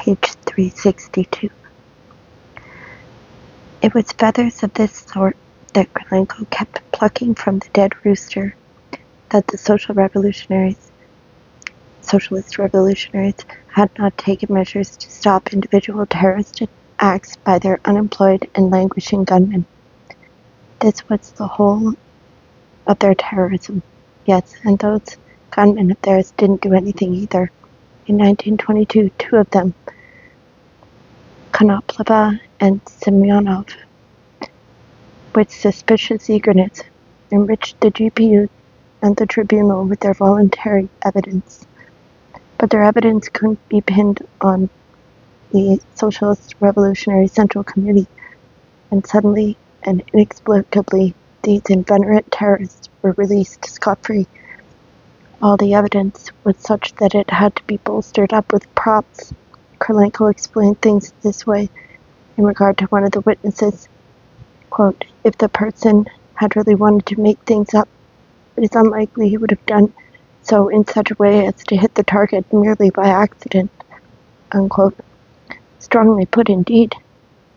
page 362. It was feathers of this sort that Krelenko kept plucking from the dead rooster that the socialist revolutionaries had not taken measures to stop individual terrorist acts by their unemployed and languishing gunmen. This was the whole of their terrorism. Yes, and those gunmen of theirs didn't do anything either. In 1922, two of them, Konopleva and Semyonov, with suspicious eagerness, enriched the GPU and the tribunal with their voluntary evidence. But their evidence couldn't be pinned on the Socialist Revolutionary Central Committee, and suddenly and inexplicably these inveterate terrorists were released scot-free. All the evidence was such that it had to be bolstered up with props. Krelenko explained things this way in regard to one of the witnesses. Quote, if the person had really wanted to make things up, it is unlikely he would have done so in such a way as to hit the target merely by accident. Unquote. Strongly put indeed.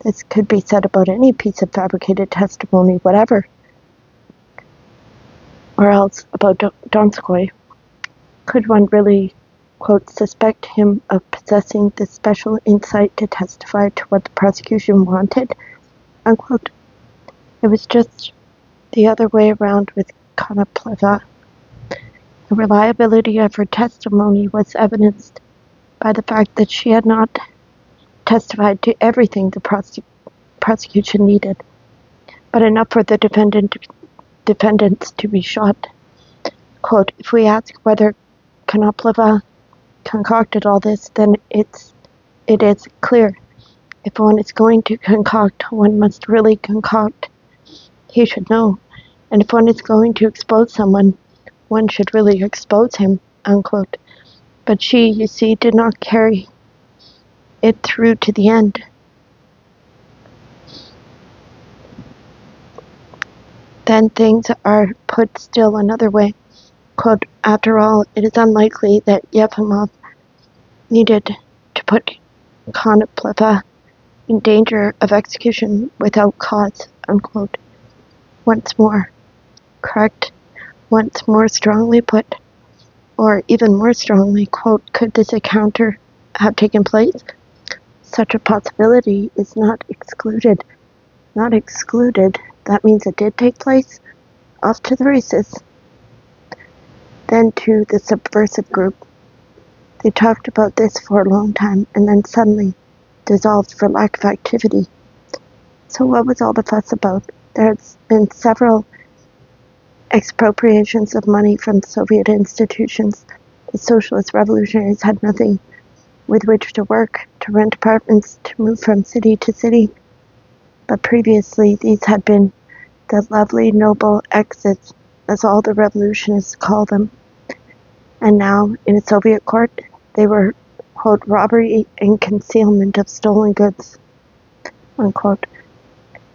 This could be said about any piece of fabricated testimony whatever. Or else about Donskoy. Could one really, quote, suspect him of possessing this special insight to testify to what the prosecution wanted? Unquote. It was just the other way around with Konopleva. The reliability of her testimony was evidenced by the fact that she had not testified to everything the prosecution needed, but enough for the defendants to be shot. Quote, if we ask whether Konopleva concocted all this, then it is clear. If one is going to concoct, one must really concoct. He should know. And if one is going to expose someone, one should really expose him, unquote. But she, you see, did not carry it through to the end. Then things are put still another way. Quote, after all, it is unlikely that Yefimov needed to put Konopleva in danger of execution without cause, unquote. Once more, correct, once more strongly put, or even more strongly, quote, could this encounter have taken place? Such a possibility is not excluded. Not excluded, that means it did take place? Off to the races. Then to the subversive group. They talked about this for a long time and then suddenly dissolved for lack of activity. So what was all the fuss about? There has been several expropriations of money from Soviet institutions. The socialist revolutionaries had nothing with which to work, to rent apartments, to move from city to city. But previously these had been the lovely noble exits, as all the revolutionists call them. And now, in a Soviet court, they were, quote, robbery and concealment of stolen goods, unquote.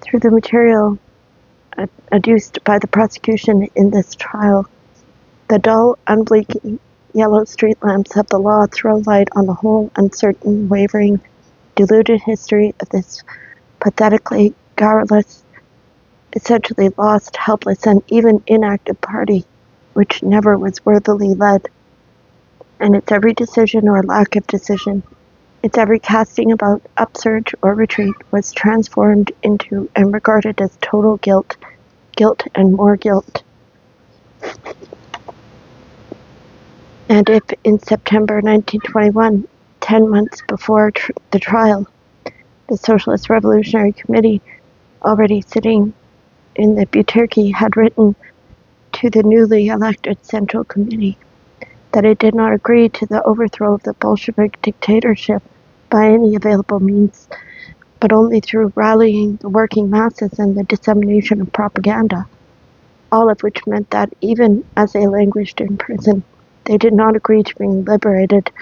Through the material adduced by the prosecution in this trial, the dull, unblinking yellow street lamps of the law throw light on the whole uncertain, wavering, deluded history of this pathetically garrulous, essentially lost, helpless, and even inactive party, which never was worthily led. And its every decision or lack of decision, its every casting about, upsurge, or retreat was transformed into and regarded as total guilt, guilt and more guilt. And if in September 1921, 10 months before the trial, the Socialist Revolutionary Committee, already sitting in the Butyrki, had written to the newly elected Central Committee that it did not agree to the overthrow of the Bolshevik dictatorship by any available means, but only through rallying the working masses and the dissemination of propaganda, all of which meant that even as they languished in prison, they did not agree to being liberated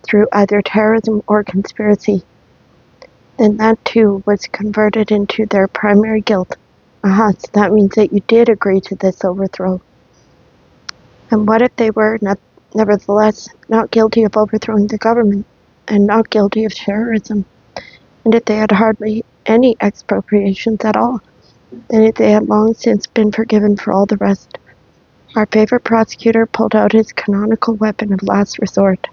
through either terrorism or conspiracy. Then that too was converted into their primary guilt. Aha, so that means that you did agree to this overthrow. And what if they were nevertheless not guilty of overthrowing the government? and not guilty of terrorism, and if they had hardly any expropriations at all, then if they had long since been forgiven for all the rest. Our favorite prosecutor pulled out his canonical weapon of last resort.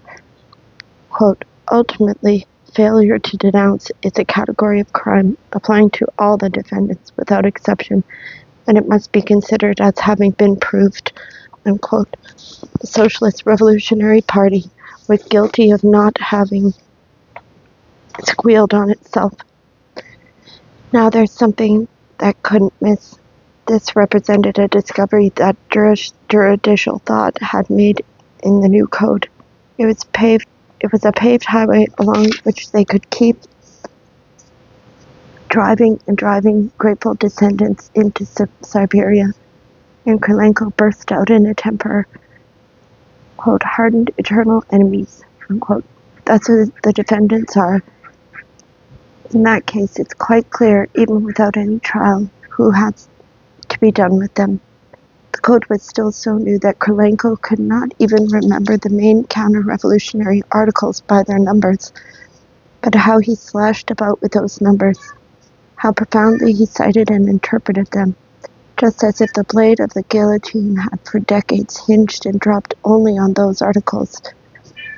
Quote, ultimately, failure to denounce is a category of crime applying to all the defendants without exception, and it must be considered as having been proved, unquote. The Socialist Revolutionary Party was guilty of not having squealed on itself. Now there's something that couldn't miss. This represented a discovery that juridical thought had made in the new code. It was a paved highway along which they could keep driving grateful descendants into Siberia. And Krylenko burst out in a temper, quote, hardened eternal enemies, unquote. That's what the defendants are. In that case, it's quite clear, even without any trial, who has to be done with them. The code was still so new that Krylenko could not even remember the main counter-revolutionary articles by their numbers, but how he slashed about with those numbers, how profoundly he cited and interpreted them, just as if the blade of the guillotine had for decades hinged and dropped only on those articles.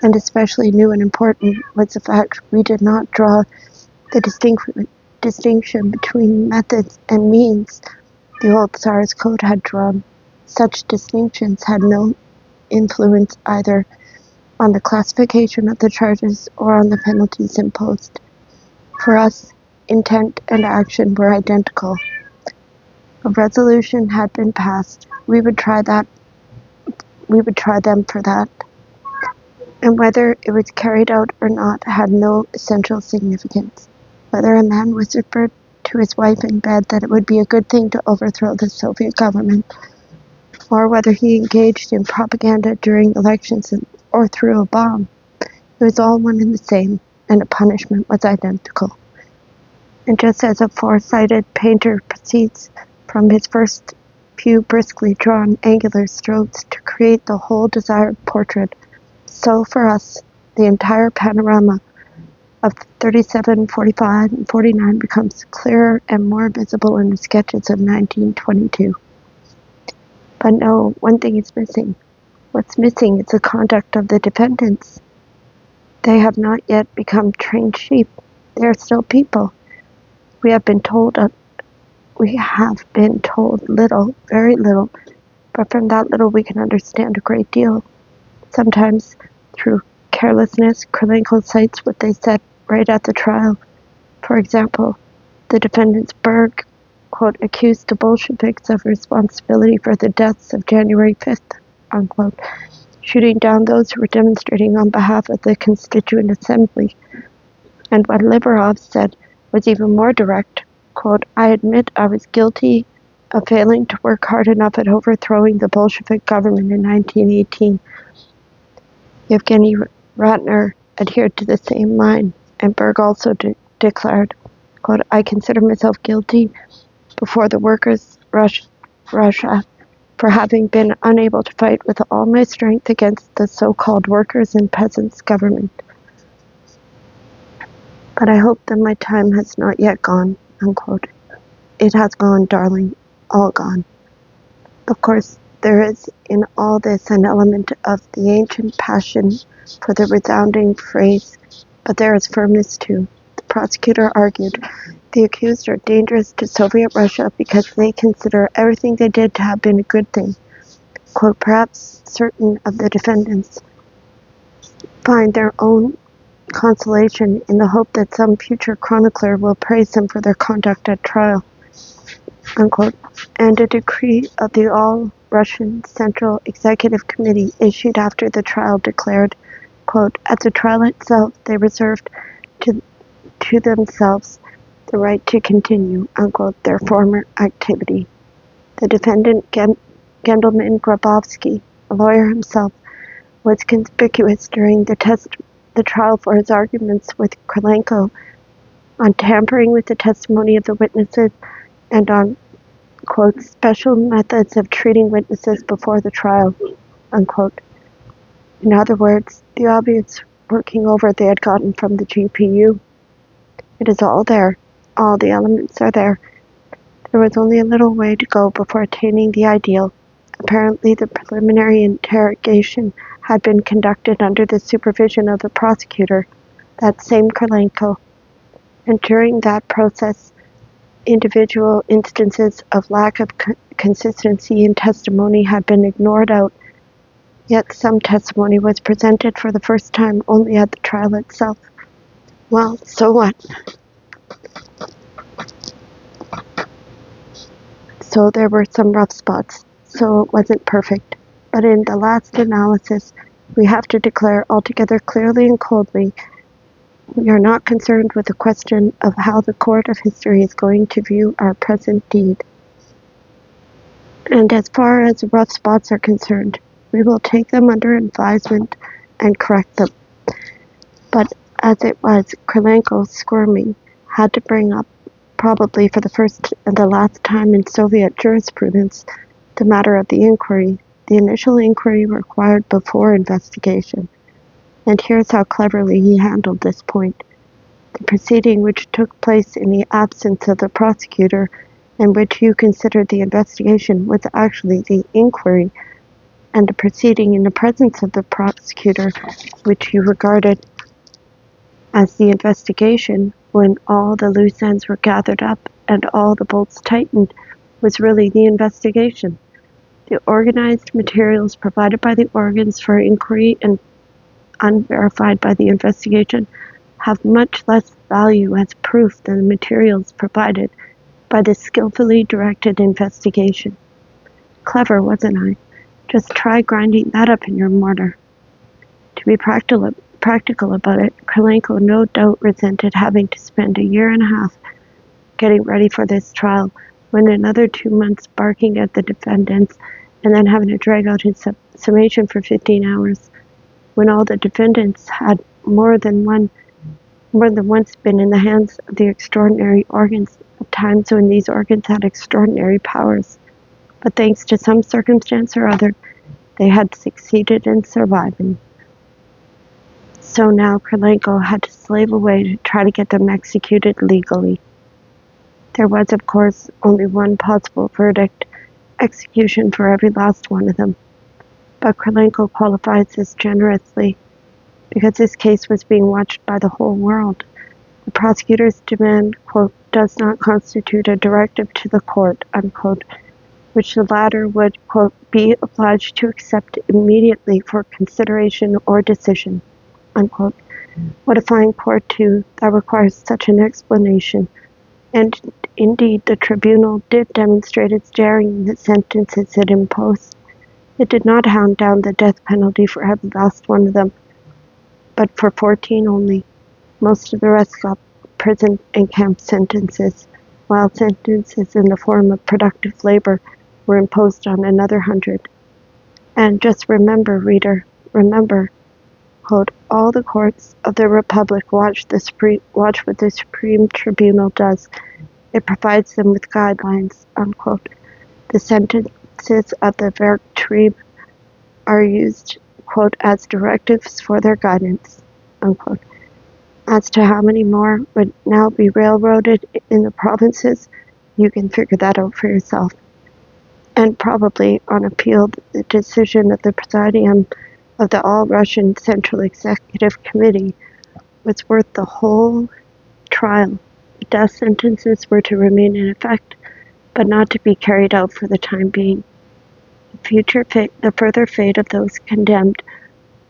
And especially new and important was the fact we did not draw the distinction between methods and means the old Tsar's code had drawn. Such distinctions had no influence either on the classification of the charges or on the penalties imposed. For us, intent and action were identical. A resolution had been passed. We would try them for that. And whether it was carried out or not had no essential significance. Whether a man whispered to his wife in bed that it would be a good thing to overthrow the Soviet government, or whether he engaged in propaganda during elections or threw a bomb, it was all one and the same, and the punishment was identical. And just as a foresighted painter proceeds from his first few briskly drawn angular strokes to create the whole desired portrait, so for us, the entire panorama of 37, 45, and 49 becomes clearer and more visible in the sketches of 1922. But no, one thing is missing. What's missing is the conduct of the defendants. They have not yet become trained sheep. They are still people. We have been told little, very little, but from that little we can understand a great deal. Sometimes, through carelessness, Krylenko cites what they said right at the trial. For example, the defendants Berg, quote, accused the Bolsheviks of responsibility for the deaths of January 5th, unquote, shooting down those who were demonstrating on behalf of the Constituent Assembly. And what Liberov said was even more direct, quote, I admit I was guilty of failing to work hard enough at overthrowing the Bolshevik government in 1918. Yevgeny Ratner adhered to the same line, and Berg also declared, quote, I consider myself guilty before the workers' Russia for having been unable to fight with all my strength against the so-called workers' and peasants' government. But I hope that my time has not yet gone, unquote. It has gone, darling, all gone. Of course, there is in all this an element of the ancient passion for the resounding phrase, but there is firmness too. The prosecutor argued, the accused are dangerous to Soviet Russia because they consider everything they did to have been a good thing. Quote, perhaps certain of the defendants find their own consolation in the hope that some future chronicler will praise them for their conduct at trial, unquote. And a decree of the All-Russian Central Executive Committee issued after the trial declared, quote, at the trial itself they reserved to themselves the right to continue, unquote, their former activity. The defendant, Gendelman Grabowski, a lawyer himself, was conspicuous during the trial for his arguments with Krylenko on tampering with the testimony of the witnesses and on, quote, special methods of treating witnesses before the trial, unquote. In other words, the obvious working over they had gotten from the GPU. It is all there. All the elements are there. There was only a little way to go before attaining the ideal. Apparently, the preliminary interrogation had been conducted under the supervision of the prosecutor, that same Krylenko, and during that process, individual instances of lack of consistency in testimony had been ignored out, yet some testimony was presented for the first time only at the trial itself. Well, so what? So there were some rough spots, so it wasn't perfect. But in the last analysis, we have to declare altogether clearly and coldly, we are not concerned with the question of how the court of history is going to view our present deed. And as far as rough spots are concerned, we will take them under advisement and correct them. But as it was, Krylenko, squirming, had to bring up, probably for the first and the last time in Soviet jurisprudence, the matter of the inquiry, the initial inquiry required before investigation. And here's how cleverly he handled this point. The proceeding which took place in the absence of the prosecutor and which you considered the investigation was actually the inquiry, and the proceeding in the presence of the prosecutor which you regarded as the investigation, when all the loose ends were gathered up and all the bolts tightened, was really the investigation. The organized materials provided by the organs for inquiry and unverified by the investigation have much less value as proof than the materials provided by the skillfully directed investigation. Clever, wasn't I? Just try grinding that up in your mortar. To be practical about it, Krylenko no doubt resented having to spend a year and a half getting ready for this trial, when another 2 months barking at the defendants, and then having to drag out his summation for 15 hours, when all the defendants had more than once been in the hands of the extraordinary organs, at times when these organs had extraordinary powers. But thanks to some circumstance or other, they had succeeded in surviving. So now Krylenko had to slave away to try to get them executed legally. There was, of course, only one possible verdict, execution for every last one of them. But Krylenko qualifies this generously, because this case was being watched by the whole world. The prosecutor's demand, quote, does not constitute a directive to the court, unquote, which the latter would, quote, be obliged to accept immediately for consideration or decision, unquote. What a fine court, too, that requires such an explanation. And indeed, the tribunal did demonstrate its daring in the sentences it imposed. It did not hound down the death penalty for every last one of them, but for 14 only. Most of the rest got prison and camp sentences, while sentences in the form of productive labor were imposed on another 100. And just remember, reader, remember, quote, all the courts of the Republic watch what the Supreme Tribunal does. It provides them with guidelines, unquote. The sentences of the Werktrieb are used, quote, as directives for their guidance, unquote. As to how many more would now be railroaded in the provinces, you can figure that out for yourself. And probably, on appeal, the decision of the Presidium of the All-Russian Central Executive Committee was worth the whole trial. The death sentences were to remain in effect, but not to be carried out for the time being. The further fate of those condemned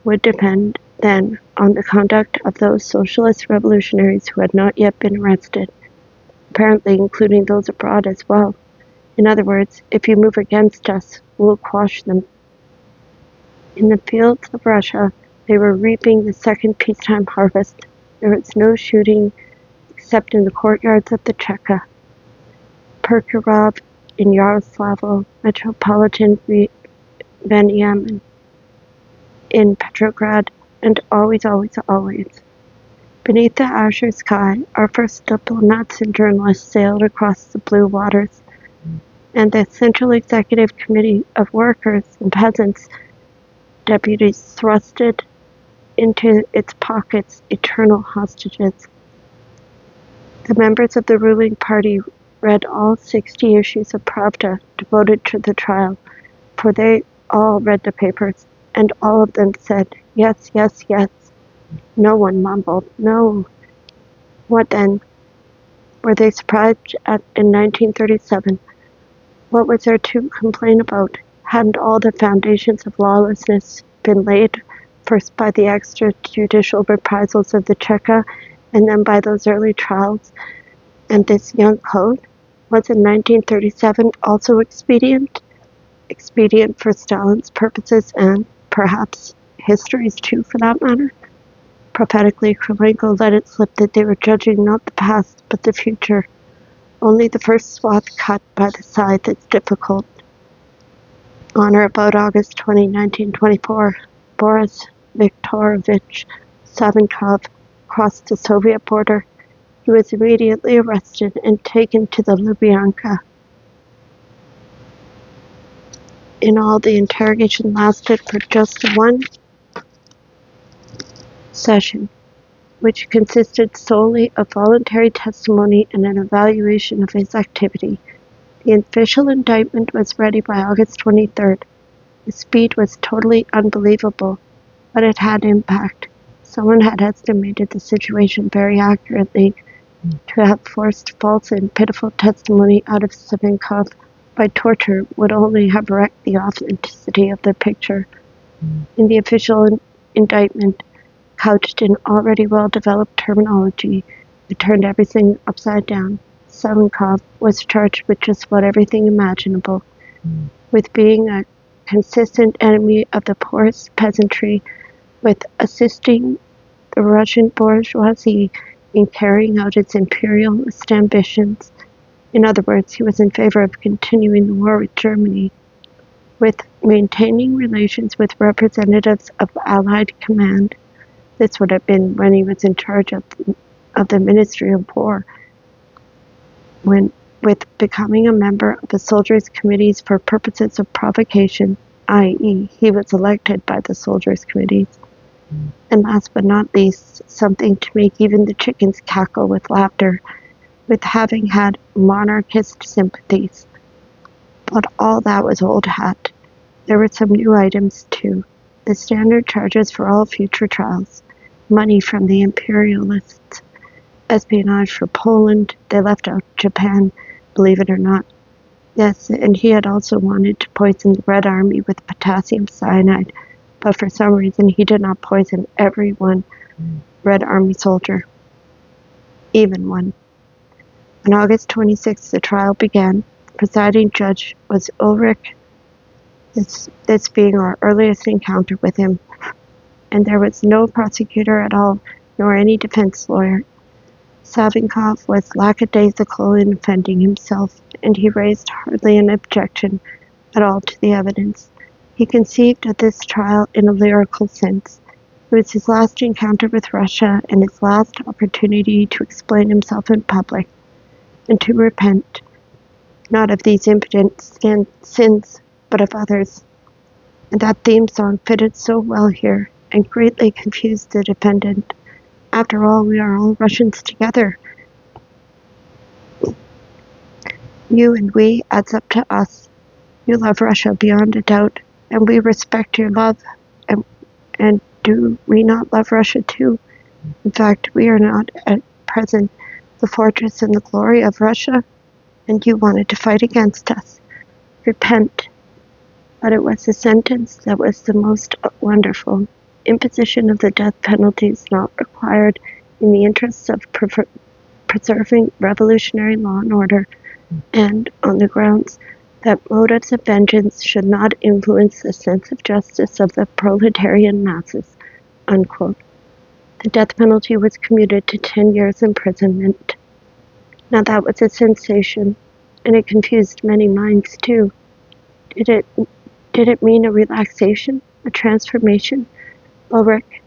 would depend then on the conduct of those socialist revolutionaries who had not yet been arrested, apparently including those abroad as well. In other words, if you move against us, we'll quash them. In the fields of Russia, they were reaping the second peacetime harvest. There was no shooting except in the courtyards of the Cheka, Perkirov, in Yaroslavl, metropolitan Veniamin, in Petrograd, and always, always, always. Beneath the azure sky, our first diplomats and journalists sailed across the blue waters, and the Central Executive Committee of Workers and Peasants deputies thrusted into its pockets eternal hostages. The members of the ruling party read all 60 issues of Pravda devoted to the trial, for they all read the papers, and all of them said, yes, yes, yes. No one mumbled, no. What then? Were they surprised in 1937? What was there to complain about? Hadn't all the foundations of lawlessness been laid, first by the extrajudicial reprisals of the Cheka, and then by those early trials, and this young code? Was 1937 also expedient? Expedient for Stalin's purposes and, perhaps, history's too, for that matter? Prophetically, Krylenko let it slip that they were judging not the past, but the future. Only the first swath cut by the side that's difficult. On or about August 20, 1924, Boris Viktorovich Savinkov crossed the Soviet border. He was immediately arrested and taken to the Lubyanka. In all, the interrogation lasted for just one session, which consisted solely of voluntary testimony and an evaluation of his activity. The official indictment was ready by August 23rd. The speed was totally unbelievable, but it had impact. Someone had estimated the situation very accurately. To have forced false and pitiful testimony out of Savinkov by torture would only have wrecked the authenticity of the picture. In the official indictment, couched in already well-developed terminology, it turned everything upside down. Savinkov was charged with just about everything imaginable, with being a consistent enemy of the poorest peasantry, with assisting the Russian bourgeoisie in carrying out its imperialist ambitions. In other words, he was in favor of continuing the war with Germany, with maintaining relations with representatives of Allied command. This would have been when he was in charge of the Ministry of War, with becoming a member of the soldiers' committees for purposes of provocation, i.e., he was elected by the soldiers' committees. And last but not least, something to make even the chickens cackle with laughter, with having had monarchist sympathies. But all that was old hat. There were some new items, too. The standard charges for all future trials. Money from the imperialists. Espionage for Poland. They left out Japan, believe it or not. Yes, and he had also wanted to poison the Red Army with potassium cyanide, but for some reason he did not poison every one Red Army soldier. Even one. On August 26th, the trial began. The presiding judge was Ulrich, this being our earliest encounter with him, and there was no prosecutor at all, nor any defense lawyer. Savinkov was lackadaisical in defending himself, and he raised hardly an objection at all to the evidence. He conceived of this trial in a lyrical sense. It was his last encounter with Russia and his last opportunity to explain himself in public and to repent, not of these impotent sins, but of others. And that theme song fitted so well here and greatly confused the defendant. After all, we are all Russians together. You and we adds up to us. You love Russia beyond a doubt, and we respect your love. And do we not love Russia too? In fact, we are not at present the fortress and the glory of Russia, and you wanted to fight against us. Repent. But it was the sentence that was the most wonderful. Imposition of the death penalty is not required in the interests of preserving revolutionary law and order, and on the grounds that motives of vengeance should not influence the sense of justice of the proletarian masses, unquote. The death penalty was commuted to 10 years imprisonment. Now that was a sensation, and it confused many minds too. Did it mean a relaxation, a transformation? Ulrich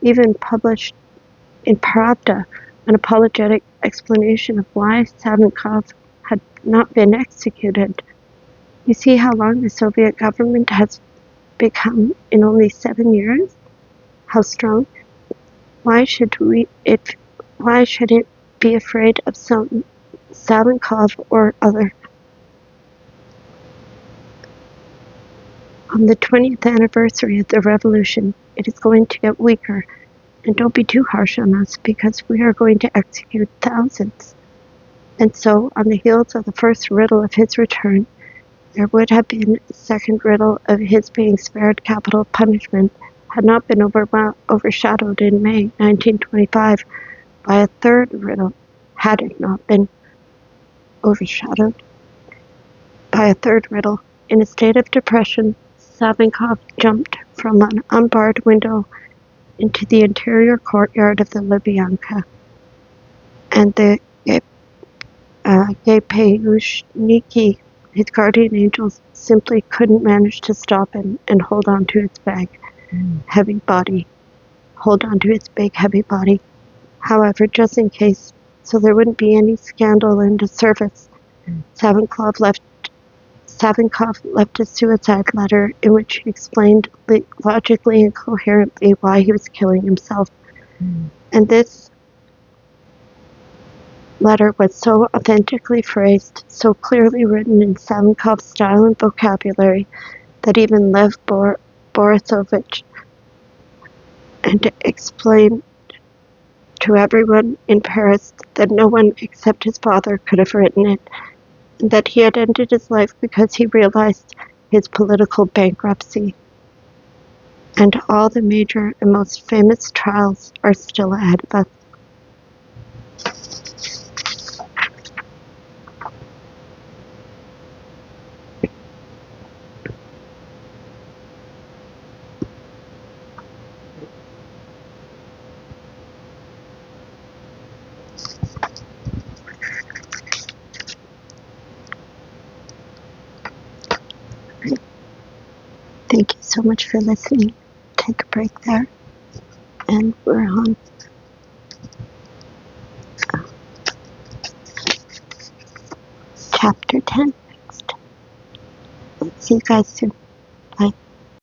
even published in Pravda an apologetic explanation of why Savinkov had not been executed. You see how long the Soviet government has become in only 7 years? How strong? Why should it be afraid of some Salenkov or other? On the 20th anniversary of the revolution, it is going to get weaker, and don't be too harsh on us, because we are going to execute thousands. And so, on the heels of the first riddle of his return, there would have been a second riddle of his being spared capital punishment had not been overshadowed in May 1925 by a third riddle, had it not been overshadowed by a third riddle. In a state of depression, Savinkov jumped from an unbarred window into the interior courtyard of the Lubyanka, and the Gepeyushniki, his guardian angels, simply couldn't manage to stop him and hold on to its heavy body. However, just in case, so there wouldn't be any scandal in the service, Savinkov left a suicide letter in which he explained logically and coherently why he was killing himself. And this letter was so authentically phrased, so clearly written in Savinkov's style and vocabulary, that even Lev Borisovich and explained to everyone in Paris that no one except his father could have written it, and that he had ended his life because he realized his political bankruptcy. And all the major and most famous trials are still ahead of us. Thank you so much for listening. Take a break there. And we're on chapter 10 next. See you guys soon.